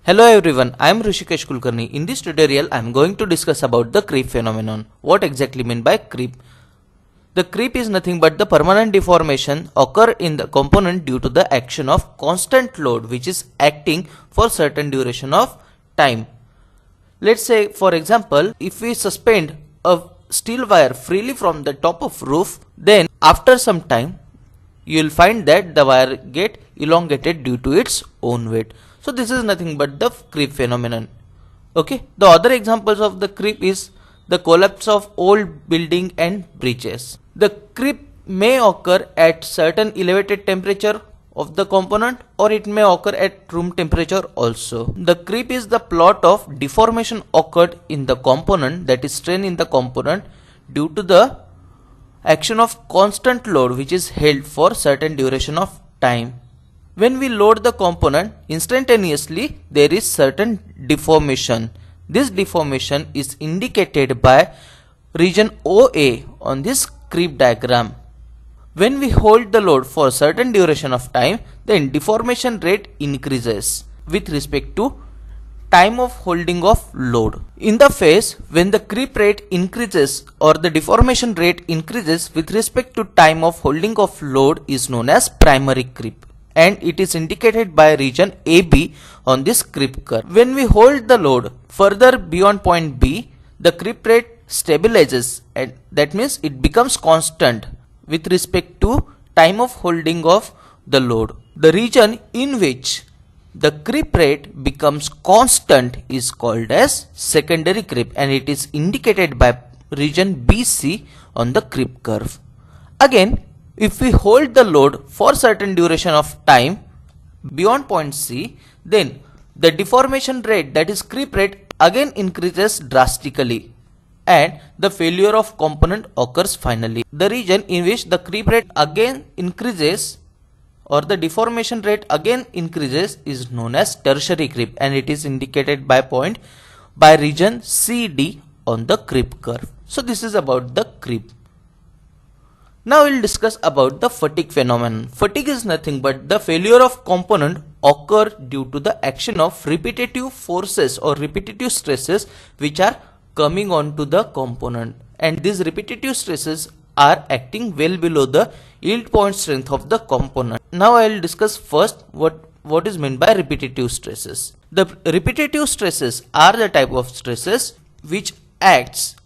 Hello everyone, I am Rishikesh Kulkarni. In this tutorial, I am going to discuss about the creep phenomenon. What exactly mean by creep? The creep is nothing but the permanent deformation occur in the component due to the action of constant load which is acting for certain duration of time. Let's say for example, if we suspend a steel wire freely from the top of roof, then after some time you will find that the wire get elongated due to its own weight. So this is nothing but the creep phenomenon. Okay. The other examples of the creep is the collapse of old building and bridges. The creep may occur at certain elevated temperature of the component, or it may occur at room temperature also. The creep is the plot of deformation occurred in the component, that is strain in the component, due to the action of constant load which is held for certain duration of time. When we load the component, instantaneously there is certain deformation. This deformation is indicated by region OA on this creep diagram. When we hold the load for certain duration of time, then deformation rate increases with respect to time of holding of load. In the phase when the creep rate increases or the deformation rate increases with respect to time of holding of load is known as primary creep, and it is indicated by region AB on this creep curve. When we hold the load further beyond point B, the creep rate stabilizes, and that means it becomes constant with respect to time of holding of the load. The region in which the creep rate becomes constant is called as secondary creep, and it is indicated by region BC on the creep curve. Again, if we hold the load for certain duration of time beyond point C, then the deformation rate, that is creep rate, again increases drastically and the failure of component occurs finally. The region in which the creep rate again increases or the deformation rate again increases is known as tertiary creep, and it is indicated by region CD on the creep curve. So this is about the creep. Now we will discuss about the fatigue phenomenon. Fatigue is nothing but the failure of component occur due to the action of repetitive forces or repetitive stresses which are coming onto the component, and these repetitive stresses are acting well below the yield point strength of the component. Now I will discuss first what is meant by repetitive stresses. The repetitive stresses are the type of stresses which acts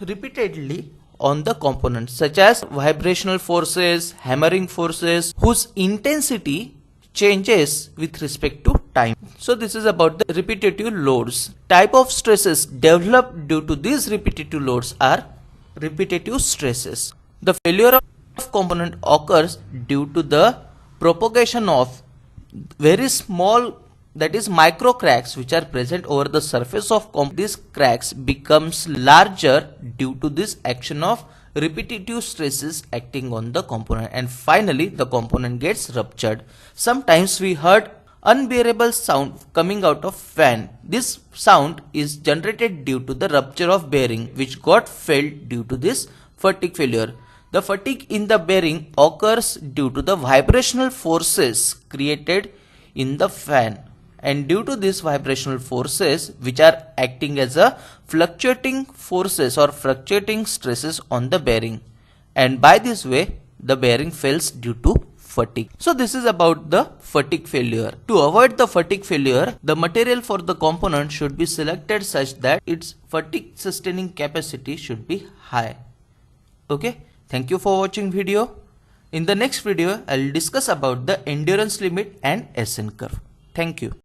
repeatedly on the component, such as vibrational forces, hammering forces, whose intensity changes with respect to time. So this is about the repetitive loads. Type of stresses developed due to these repetitive loads are repetitive stresses. The failure of component occurs due to the propagation of very small, that is micro cracks, which are present over the surface of component. These cracks becomes larger due to this action of repetitive stresses acting on the component, and finally the component gets ruptured. Sometimes we heard unbearable sound coming out of fan. This sound is generated due to the rupture of bearing which got failed due to this fatigue failure. The fatigue in the bearing occurs due to the vibrational forces created in the fan, and due to these vibrational forces which are acting as a fluctuating forces or fluctuating stresses on the bearing, and by this way the bearing fails due to fatigue. So this is about the fatigue failure. To avoid the fatigue failure, the material for the component should be selected such that its fatigue sustaining capacity should be high. Okay, thank you for watching video. In the next video I will discuss about the endurance limit and SN curve. Thank you.